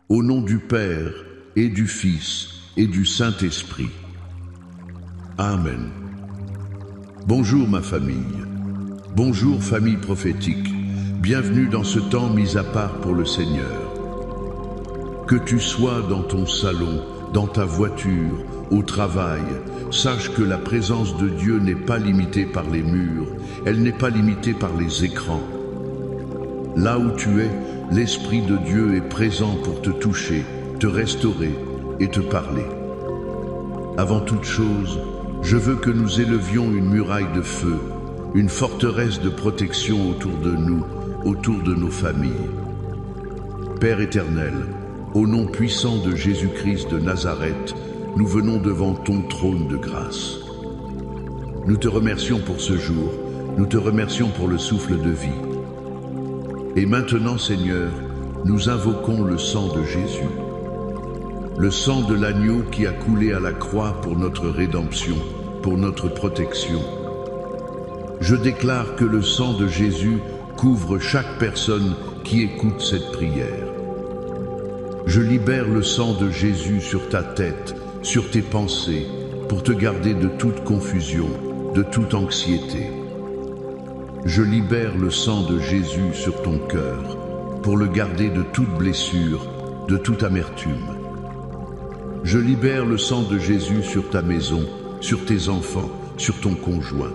Au nom du Père, et du Fils, et du Saint-Esprit. Amen. Bonjour ma famille. Bonjour famille prophétique. Bienvenue dans ce temps mis à part pour le Seigneur. Que tu sois dans ton salon, dans ta voiture, au travail, sache que la présence de Dieu n'est pas limitée par les murs, elle n'est pas limitée par les écrans. Là où tu es, l'Esprit de Dieu est présent pour te toucher, te restaurer et te parler. Avant toute chose, je veux que nous élevions une muraille de feu, une forteresse de protection autour de nous, autour de nos familles. Père éternel, au nom puissant de Jésus-Christ de Nazareth, nous venons devant ton trône de grâce. Nous te remercions pour ce jour, nous te remercions pour le souffle de vie. Et maintenant, Seigneur, nous invoquons le sang de Jésus, le sang de l'agneau qui a coulé à la croix pour notre rédemption, pour notre protection. Je déclare que le sang de Jésus couvre chaque personne qui écoute cette prière. Je libère le sang de Jésus sur ta tête, sur tes pensées, pour te garder de toute confusion, de toute anxiété. Je libère le sang de Jésus sur ton cœur, pour le garder de toute blessure, de toute amertume. Je libère le sang de Jésus sur ta maison, sur tes enfants, sur ton conjoint.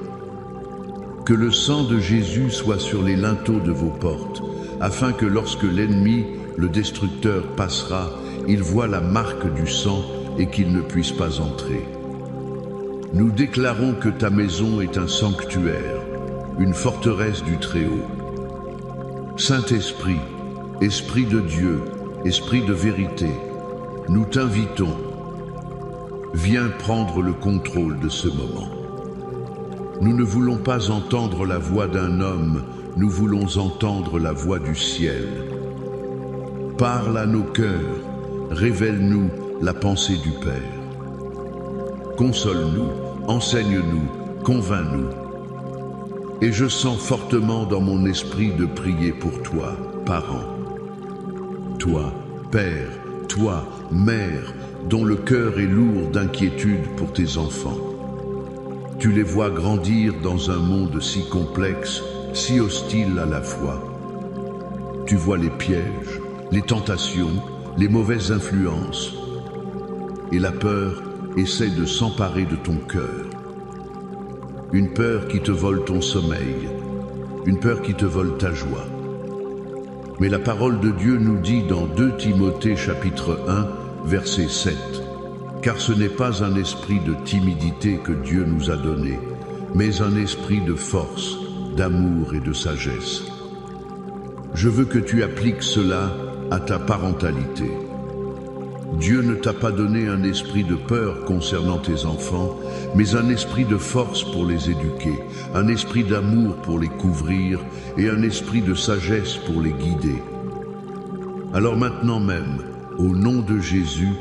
Que le sang de Jésus soit sur les linteaux de vos portes, afin que lorsque l'ennemi, le destructeur, passera, il voit la marque du sang et qu'il ne puisse pas entrer. Nous déclarons que ta maison est un sanctuaire, une forteresse du Très-Haut. Saint-Esprit, Esprit de Dieu, Esprit de vérité, nous t'invitons. Viens prendre le contrôle de ce moment. Nous ne voulons pas entendre la voix d'un homme, nous voulons entendre la voix du ciel. Parle à nos cœurs, révèle-nous la pensée du Père. Console-nous, enseigne-nous, convainc-nous. Et je sens fortement dans mon esprit de prier pour toi, parent. Toi, père, toi, mère, dont le cœur est lourd d'inquiétude pour tes enfants. Tu les vois grandir dans un monde si complexe, si hostile à la fois. Tu vois les pièges, les tentations, les mauvaises influences. Et la peur essaie de s'emparer de ton cœur. Une peur qui te vole ton sommeil, une peur qui te vole ta joie. Mais la parole de Dieu nous dit dans 2 Timothée chapitre 1, verset 7, « Car ce n'est pas un esprit de timidité que Dieu nous a donné, mais un esprit de force, d'amour et de sagesse. » Je veux que tu appliques cela à ta parentalité. Dieu ne t'a pas donné un esprit de peur concernant tes enfants, mais un esprit de force pour les éduquer, un esprit d'amour pour les couvrir et un esprit de sagesse pour les guider. Alors maintenant même, au nom de Jésus,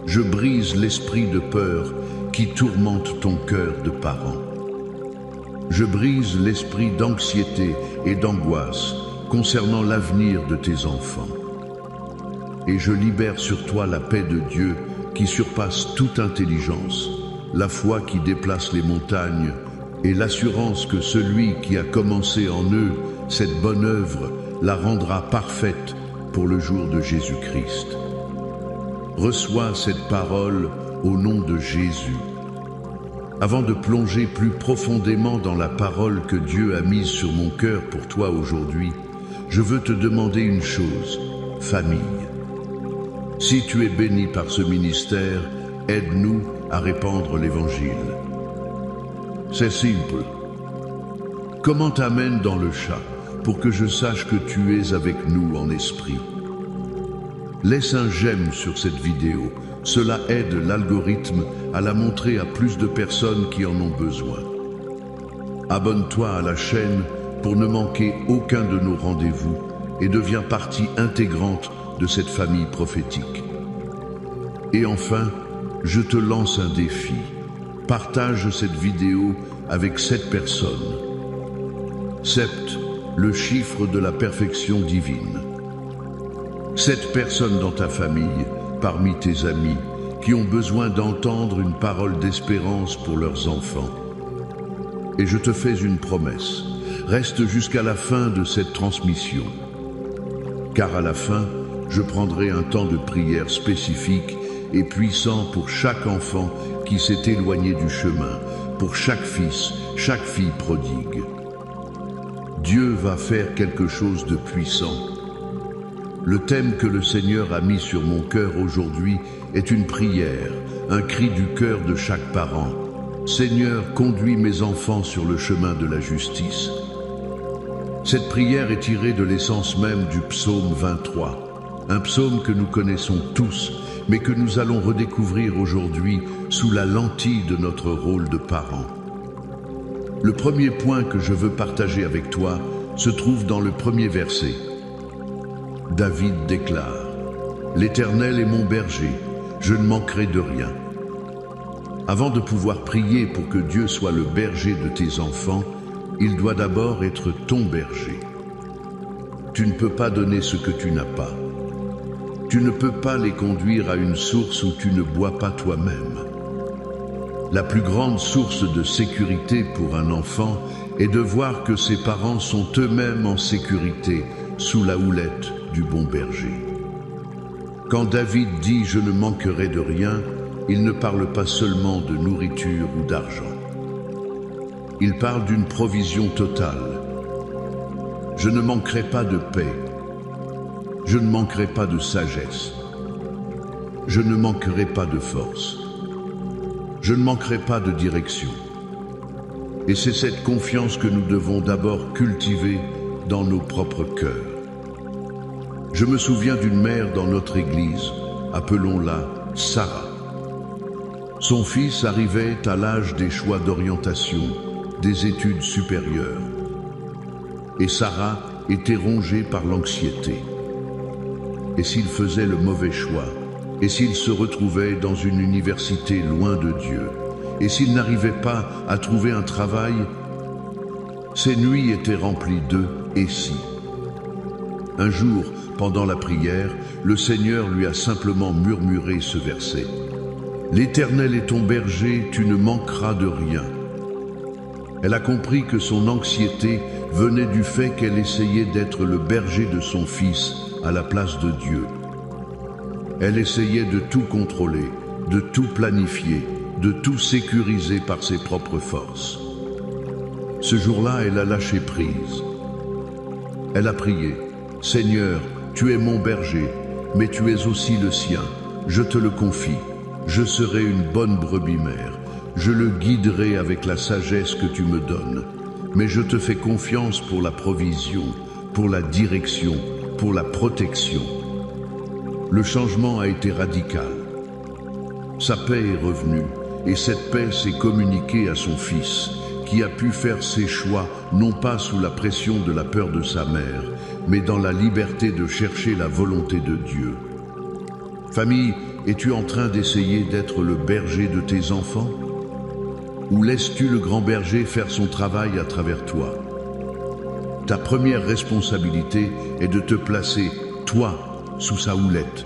je brise l'esprit de peur qui tourmente ton cœur de parent. Je brise l'esprit d'anxiété et d'angoisse concernant l'avenir de tes enfants. Et je libère sur toi la paix de Dieu qui surpasse toute intelligence, la foi qui déplace les montagnes et l'assurance que celui qui a commencé en eux cette bonne œuvre la rendra parfaite pour le jour de Jésus-Christ. Reçois cette parole au nom de Jésus. Avant de plonger plus profondément dans la parole que Dieu a mise sur mon cœur pour toi aujourd'hui, je veux te demander une chose, famille. Si tu es béni par ce ministère, aide-nous à répandre l'Évangile. C'est simple. Commente Amen dans le chat pour que je sache que tu es avec nous en esprit. Laisse un j'aime sur cette vidéo. Cela aide l'algorithme à la montrer à plus de personnes qui en ont besoin. Abonne-toi à la chaîne pour ne manquer aucun de nos rendez-vous et deviens partie intégrante de cette famille prophétique. Et enfin, je te lance un défi. Partage cette vidéo avec 7 personnes. 7, le chiffre de la perfection divine. 7 personnes dans ta famille, parmi tes amis, qui ont besoin d'entendre une parole d'espérance pour leurs enfants. Et je te fais une promesse, reste jusqu'à la fin de cette transmission. Car à la fin, je prendrai un temps de prière spécifique et puissant pour chaque enfant qui s'est éloigné du chemin, pour chaque fils, chaque fille prodigue. Dieu va faire quelque chose de puissant. Le thème que le Seigneur a mis sur mon cœur aujourd'hui est une prière, un cri du cœur de chaque parent. Seigneur, conduis mes enfants sur le chemin de la justice. Cette prière est tirée de l'essence même du psaume 23, un psaume que nous connaissons tous, mais que nous allons redécouvrir aujourd'hui sous la lentille de notre rôle de parent. Le premier point que je veux partager avec toi se trouve dans le premier verset. David déclare « L'Éternel est mon berger, je ne manquerai de rien ». Avant de pouvoir prier pour que Dieu soit le berger de tes enfants, il doit d'abord être ton berger. Tu ne peux pas donner ce que tu n'as pas. Tu ne peux pas les conduire à une source où tu ne bois pas toi-même. La plus grande source de sécurité pour un enfant est de voir que ses parents sont eux-mêmes en sécurité sous la houlette du bon berger. Quand David dit « je ne manquerai de rien », il ne parle pas seulement de nourriture ou d'argent. Il parle d'une provision totale. Je ne manquerai pas de paix. Je ne manquerai pas de sagesse. Je ne manquerai pas de force. Je ne manquerai pas de direction. Et c'est cette confiance que nous devons d'abord cultiver dans nos propres cœurs. Je me souviens d'une mère dans notre église, appelons-la Sarah. Son fils arrivait à l'âge des choix d'orientation, des études supérieures. Et Sarah était rongée par l'anxiété. Et s'il faisait le mauvais choix? Et s'il se retrouvait dans une université loin de Dieu? Et s'il n'arrivait pas à trouver un travail? Ses nuits étaient remplies de « et si ». Un jour, pendant la prière, le Seigneur lui a simplement murmuré ce verset. « L'Éternel est ton berger, tu ne manqueras de rien ». Elle a compris que son anxiété venait du fait qu'elle essayait d'être le berger de son fils à la place de Dieu. Elle essayait de tout contrôler, de tout planifier, de tout sécuriser par ses propres forces. Ce jour-là, elle a lâché prise. Elle a prié. « Seigneur, tu es mon berger, mais tu es aussi le sien. Je te le confie. Je serai une bonne brebis mère. Je le guiderai avec la sagesse que tu me donnes. Mais je te fais confiance pour la provision, pour la direction, pour la protection. » Le changement a été radical. Sa paix est revenue, et cette paix s'est communiquée à son fils, qui a pu faire ses choix non pas sous la pression de la peur de sa mère, mais dans la liberté de chercher la volonté de Dieu. Famille, es-tu en train d'essayer d'être le berger de tes enfants? Ou laisses-tu le grand berger faire son travail à travers toi? Ta première responsabilité est de te placer, toi, sous sa houlette.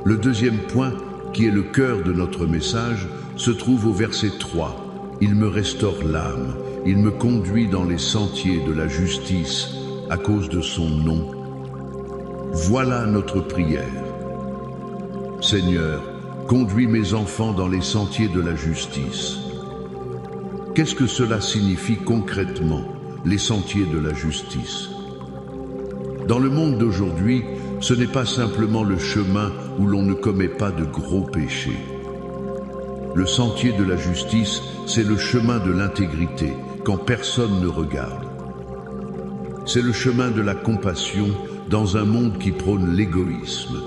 Le deuxième point, qui est le cœur de notre message, se trouve au verset 3. Il me restaure l'âme, il me conduit dans les sentiers de la justice à cause de son nom. Voilà notre prière. Seigneur, conduis mes enfants dans les sentiers de la justice. Qu'est-ce que cela signifie concrètement, les sentiers de la justice? Dans le monde d'aujourd'hui, ce n'est pas simplement le chemin où l'on ne commet pas de gros péchés. Le sentier de la justice, c'est le chemin de l'intégrité, quand personne ne regarde. C'est le chemin de la compassion dans un monde qui prône l'égoïsme.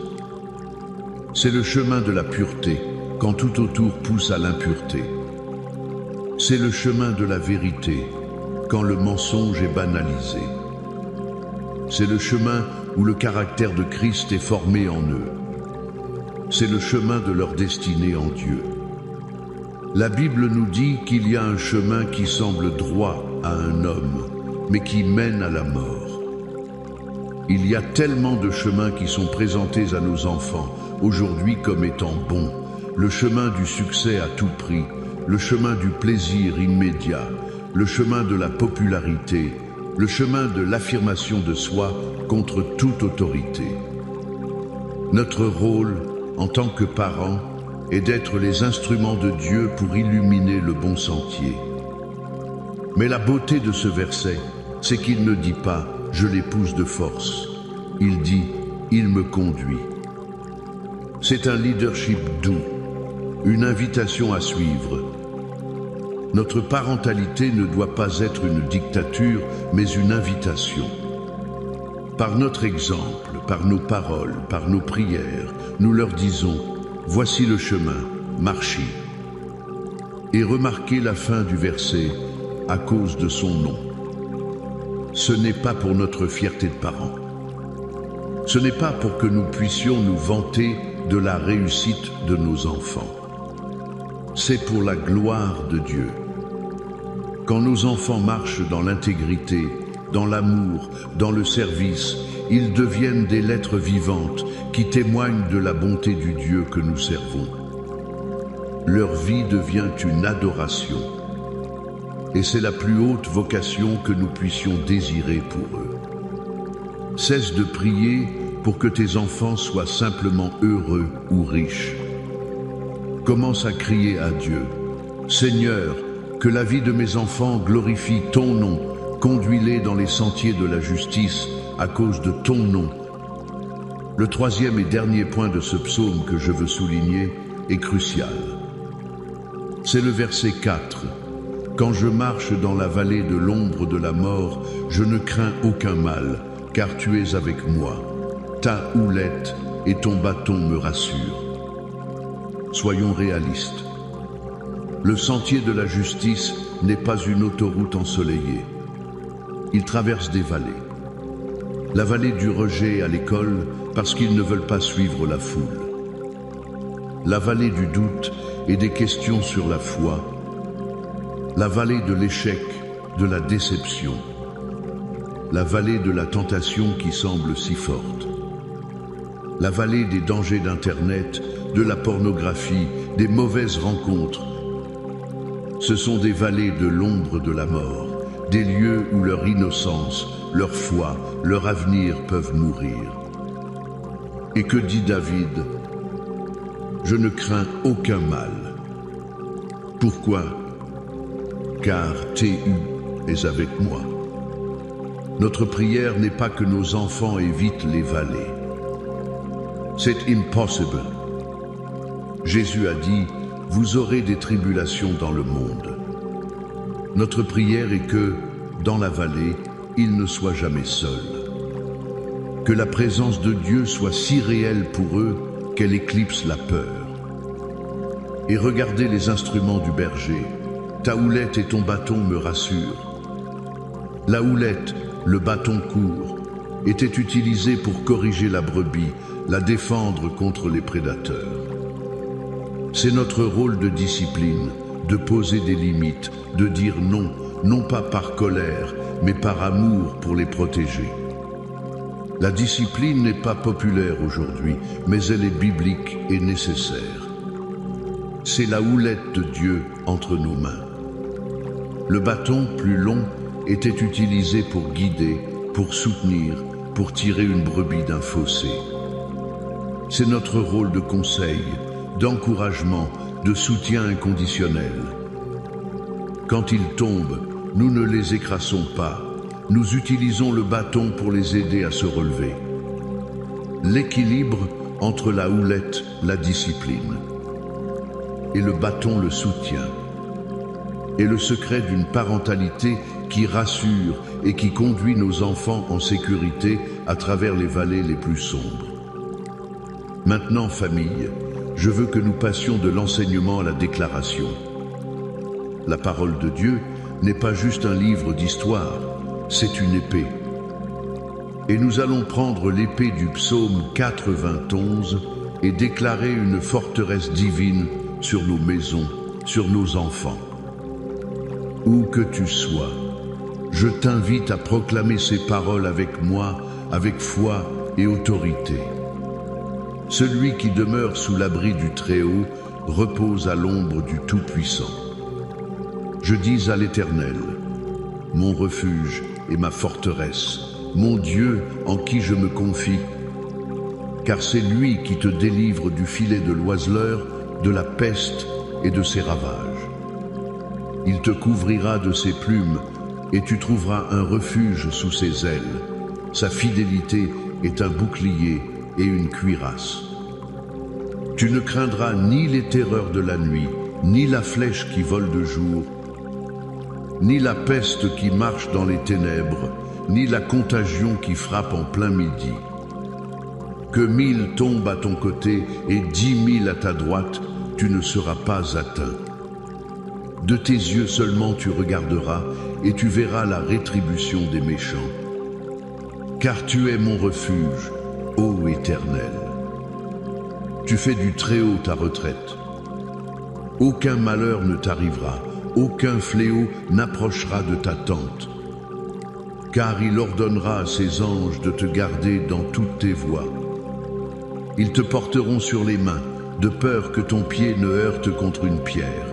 C'est le chemin de la pureté, quand tout autour pousse à l'impureté. C'est le chemin de la vérité, quand le mensonge est banalisé. C'est le chemin où le caractère de Christ est formé en eux. C'est le chemin de leur destinée en Dieu. La Bible nous dit qu'il y a un chemin qui semble droit à un homme, mais qui mène à la mort. Il y a tellement de chemins qui sont présentés à nos enfants, aujourd'hui comme étant bons. Le chemin du succès à tout prix, le chemin du plaisir immédiat, le chemin de la popularité, le chemin de l'affirmation de soi contre toute autorité. Notre rôle, en tant que parents, est d'être les instruments de Dieu pour illuminer le bon sentier. Mais la beauté de ce verset, c'est qu'il ne dit pas « je l'épouse de force ». Il dit « il me conduit ». C'est un leadership doux, une invitation à suivre. Notre parentalité ne doit pas être une dictature, mais une invitation. Par notre exemple, par nos paroles, par nos prières, nous leur disons « voici le chemin, marchez ». Et remarquez la fin du verset « à cause de son nom ». Ce n'est pas pour notre fierté de parents. Ce n'est pas pour que nous puissions nous vanter de la réussite de nos enfants. C'est pour la gloire de Dieu. Quand nos enfants marchent dans l'intégrité, dans l'amour, dans le service, ils deviennent des lettres vivantes qui témoignent de la bonté du Dieu que nous servons. Leur vie devient une adoration. Et c'est la plus haute vocation que nous puissions désirer pour eux. Cesse de prier pour que tes enfants soient simplement heureux ou riches. Commence à crier à Dieu. Seigneur, que la vie de mes enfants glorifie ton nom. Conduis-les dans les sentiers de la justice à cause de ton nom. Le troisième et dernier point de ce psaume que je veux souligner est crucial. C'est le verset 4. Quand je marche dans la vallée de l'ombre de la mort, je ne crains aucun mal, car tu es avec moi. Ta houlette et ton bâton me rassurent. Soyons réalistes. Le sentier de la justice n'est pas une autoroute ensoleillée. Il traverse des vallées. La vallée du rejet à l'école parce qu'ils ne veulent pas suivre la foule. La vallée du doute et des questions sur la foi. La vallée de l'échec, de la déception. La vallée de la tentation qui semble si forte. La vallée des dangers d'Internet, de la pornographie, des mauvaises rencontres. Ce sont des vallées de l'ombre de la mort, des lieux où leur innocence, leur foi, leur avenir peuvent mourir. Et que dit David? Je ne crains aucun mal. Pourquoi? Car TU est avec moi. Notre prière n'est pas que nos enfants évitent les vallées. C'est impossible. Jésus a dit, vous aurez des tribulations dans le monde. Notre prière est que, dans la vallée, ils ne soient jamais seuls. Que la présence de Dieu soit si réelle pour eux qu'elle éclipse la peur. Et regardez les instruments du berger. Ta houlette et ton bâton me rassurent. La houlette, le bâton court, était utilisé pour corriger la brebis, la défendre contre les prédateurs. C'est notre rôle de discipline, de poser des limites, de dire non, non pas par colère, mais par amour pour les protéger. La discipline n'est pas populaire aujourd'hui, mais elle est biblique et nécessaire. C'est la houlette de Dieu entre nos mains. Le bâton, plus long, était utilisé pour guider, pour soutenir, pour tirer une brebis d'un fossé. C'est notre rôle de conseil, d'encouragement, de soutien inconditionnel. Quand ils tombent, nous ne les écrasons pas. Nous utilisons le bâton pour les aider à se relever. L'équilibre entre la houlette, la discipline, et le bâton le soutien, est le secret d'une parentalité qui rassure et qui conduit nos enfants en sécurité à travers les vallées les plus sombres. Maintenant, famille, je veux que nous passions de l'enseignement à la déclaration. La parole de Dieu n'est pas juste un livre d'histoire, c'est une épée. Et nous allons prendre l'épée du psaume 91 et déclarer une forteresse divine sur nos maisons, sur nos enfants. Où que tu sois, je t'invite à proclamer ces paroles avec moi avec foi et autorité. Celui qui demeure sous l'abri du Très-Haut repose à l'ombre du Tout-Puissant. Je dis à l'Éternel, mon refuge et ma forteresse, mon Dieu en qui je me confie, car c'est lui qui te délivre du filet de l'oiseleur, de la peste et de ses ravages. Il te couvrira de ses plumes et tu trouveras un refuge sous ses ailes. Sa fidélité est un bouclier et une cuirasse. Tu ne craindras ni les terreurs de la nuit, ni la flèche qui vole de jour, ni la peste qui marche dans les ténèbres, ni la contagion qui frappe en plein midi. Que 1000 tombent à ton côté et 10 000 à ta droite, tu ne seras pas atteint. De tes yeux seulement tu regarderas et tu verras la rétribution des méchants. Car tu es mon refuge, ô Éternel. Tu fais du Très-Haut ta retraite. Aucun malheur ne t'arrivera, aucun fléau n'approchera de ta tente. Car il ordonnera à ses anges de te garder dans toutes tes voies. Ils te porteront sur les mains, de peur que ton pied ne heurte contre une pierre.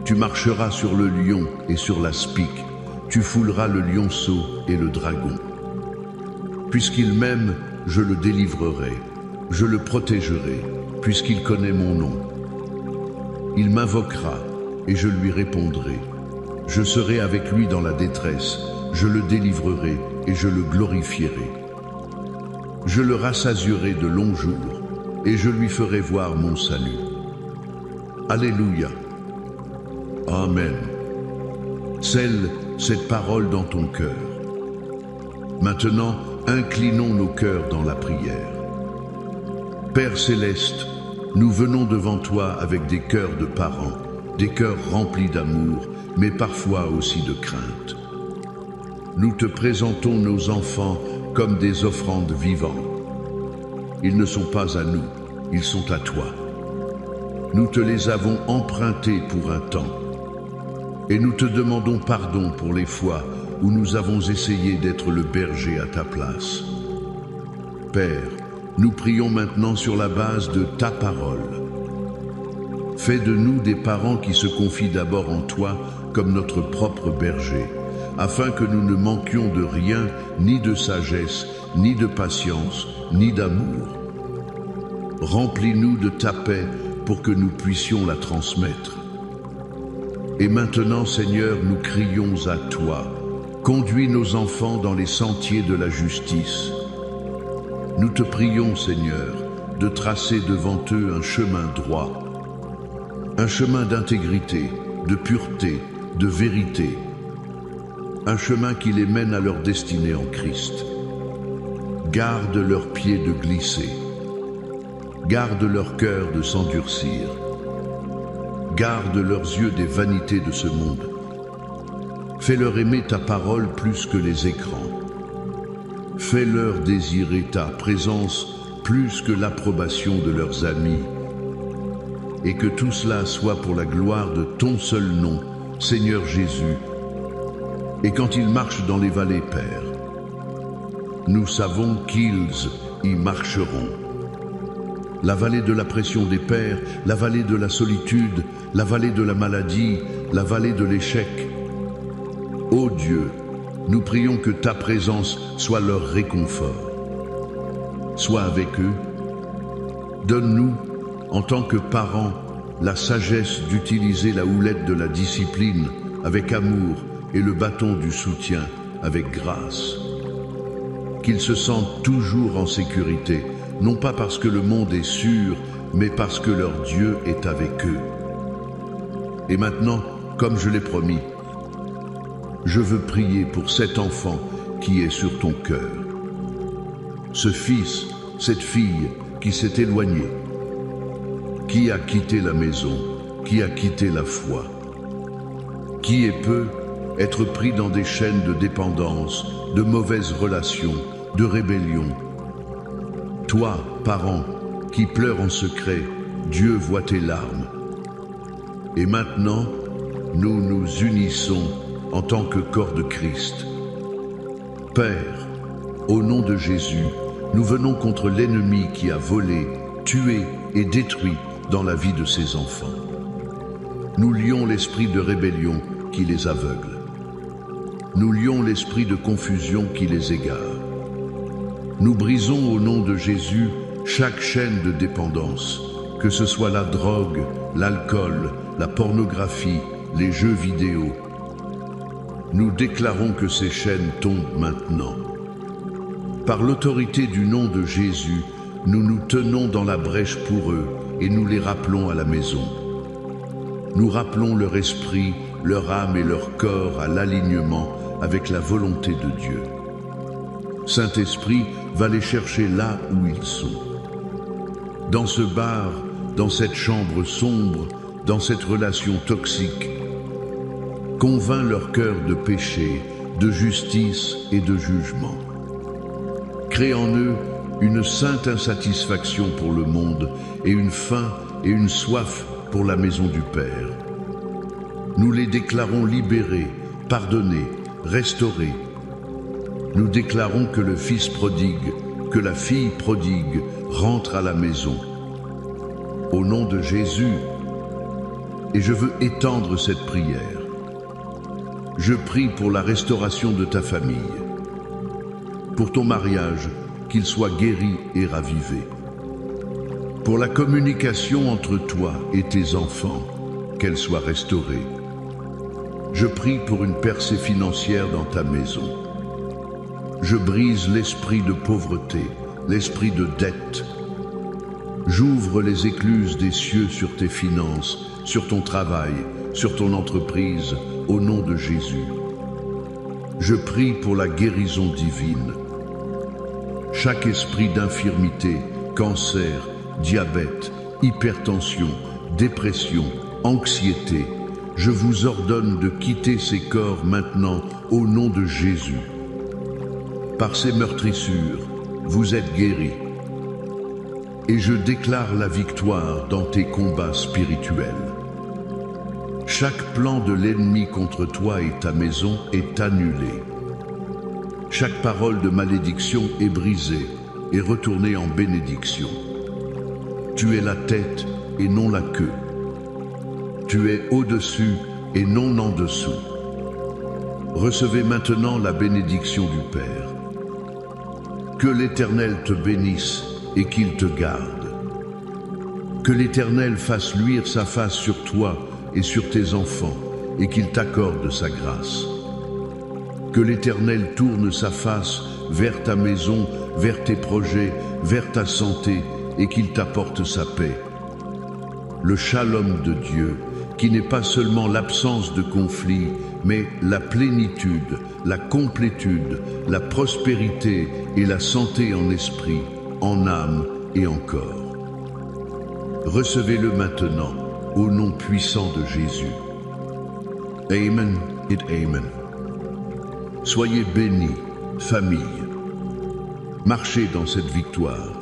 Tu marcheras sur le lion et sur la spic, tu fouleras le lionceau et le dragon. Puisqu'il m'aime, je le délivrerai, je le protégerai, puisqu'il connaît mon nom. Il m'invoquera et je lui répondrai. Je serai avec lui dans la détresse, je le délivrerai et je le glorifierai. Je le rassasierai de longs jours et je lui ferai voir mon salut. Alléluia. Amen. Scelle cette parole dans ton cœur. Maintenant, inclinons nos cœurs dans la prière. Père céleste, nous venons devant toi avec des cœurs de parents, des cœurs remplis d'amour, mais parfois aussi de crainte. Nous te présentons nos enfants comme des offrandes vivantes. Ils ne sont pas à nous, ils sont à toi. Nous te les avons empruntés pour un temps. Et nous te demandons pardon pour les fois où nous avons essayé d'être le berger à ta place. Père, nous prions maintenant sur la base de ta parole. Fais de nous des parents qui se confient d'abord en toi comme notre propre berger, afin que nous ne manquions de rien, ni de sagesse, ni de patience, ni d'amour. Remplis-nous de ta paix pour que nous puissions la transmettre. Et maintenant, Seigneur, nous crions à toi. Conduis nos enfants dans les sentiers de la justice. Nous te prions, Seigneur, de tracer devant eux un chemin droit, un chemin d'intégrité, de pureté, de vérité, un chemin qui les mène à leur destinée en Christ. Garde leurs pieds de glisser, garde leur cœur de s'endurcir, garde leurs yeux des vanités de ce monde. Fais-leur aimer ta parole plus que les écrans. Fais-leur désirer ta présence plus que l'approbation de leurs amis. Et que tout cela soit pour la gloire de ton seul nom, Seigneur Jésus. Et quand ils marchent dans les vallées, Père, nous savons qu'ils y marcheront. La vallée de la pression des pères, la vallée de la solitude, la vallée de la maladie, la vallée de l'échec. Ô Dieu, nous prions que ta présence soit leur réconfort. Sois avec eux. Donne-nous, en tant que parents, la sagesse d'utiliser la houlette de la discipline avec amour et le bâton du soutien avec grâce. Qu'ils se sentent toujours en sécurité, non pas parce que le monde est sûr, mais parce que leur Dieu est avec eux. Et maintenant, comme je l'ai promis, je veux prier pour cet enfant qui est sur ton cœur. Ce fils, cette fille qui s'est éloigné, qui a quitté la maison, qui a quitté la foi, qui est peut être pris dans des chaînes de dépendance, de mauvaises relations, de rébellion. Toi, parent, qui pleures en secret, Dieu voit tes larmes. Et maintenant, nous nous unissons en tant que corps de Christ. Père, Au nom de Jésus, nous venons contre l'ennemi qui a volé, tué et détruit dans la vie de ses enfants. Nous lions l'esprit de rébellion qui les aveugle. Nous lions l'esprit de confusion qui les égare. Nous brisons au nom de Jésus chaque chaîne de dépendance, que ce soit la drogue, l'alcool, la pornographie, les jeux vidéo. Nous déclarons que ces chaînes tombent maintenant. Par l'autorité du nom de Jésus, nous nous tenons dans la brèche pour eux et nous les rappelons à la maison. Nous rappelons leur esprit, leur âme et leur corps à l'alignement avec la volonté de Dieu. Saint-Esprit va les chercher là où ils sont. Dans ce bar, dans cette chambre sombre, dans cette relation toxique, convainc leur cœur de péché, de justice et de jugement. Crée en eux une sainte insatisfaction pour le monde et une faim et une soif pour la maison du Père. Nous les déclarons libérés, pardonnés, restaurés. Nous déclarons que le Fils prodigue, que la fille prodigue rentre à la maison. Au nom de Jésus, et je veux étendre cette prière. Je prie pour la restauration de ta famille, pour ton mariage, qu'il soit guéri et ravivé, pour la communication entre toi et tes enfants, qu'elle soit restaurée. Je prie pour une percée financière dans ta maison. Je brise l'esprit de pauvreté, l'esprit de dette. J'ouvre les écluses des cieux sur tes finances, sur ton travail, sur ton entreprise, au nom de Jésus. Je prie pour la guérison divine. Chaque esprit d'infirmité, cancer, diabète, hypertension, dépression, anxiété, je vous ordonne de quitter ces corps maintenant au nom de Jésus. Par ces meurtrissures, vous êtes guéris. Et je déclare la victoire dans tes combats spirituels. Chaque plan de l'ennemi contre toi et ta maison est annulé. Chaque parole de malédiction est brisée et retournée en bénédiction. Tu es la tête et non la queue. Tu es au-dessus et non en dessous. Recevez maintenant la bénédiction du Père. Que l'Éternel te bénisse et qu'il te garde. Que l'Éternel fasse luire sa face sur toi et sur tes enfants et qu'il t'accorde sa grâce. Que l'Éternel tourne sa face vers ta maison, vers tes projets, vers ta santé et qu'il t'apporte sa paix. Le shalom de Dieu, qui n'est pas seulement l'absence de conflit, mais la plénitude, la complétude, la prospérité et la santé en esprit, en âme et en corps. Recevez-le maintenant, au nom puissant de Jésus. Amen et Amen. Soyez bénis, famille. Marchez dans cette victoire.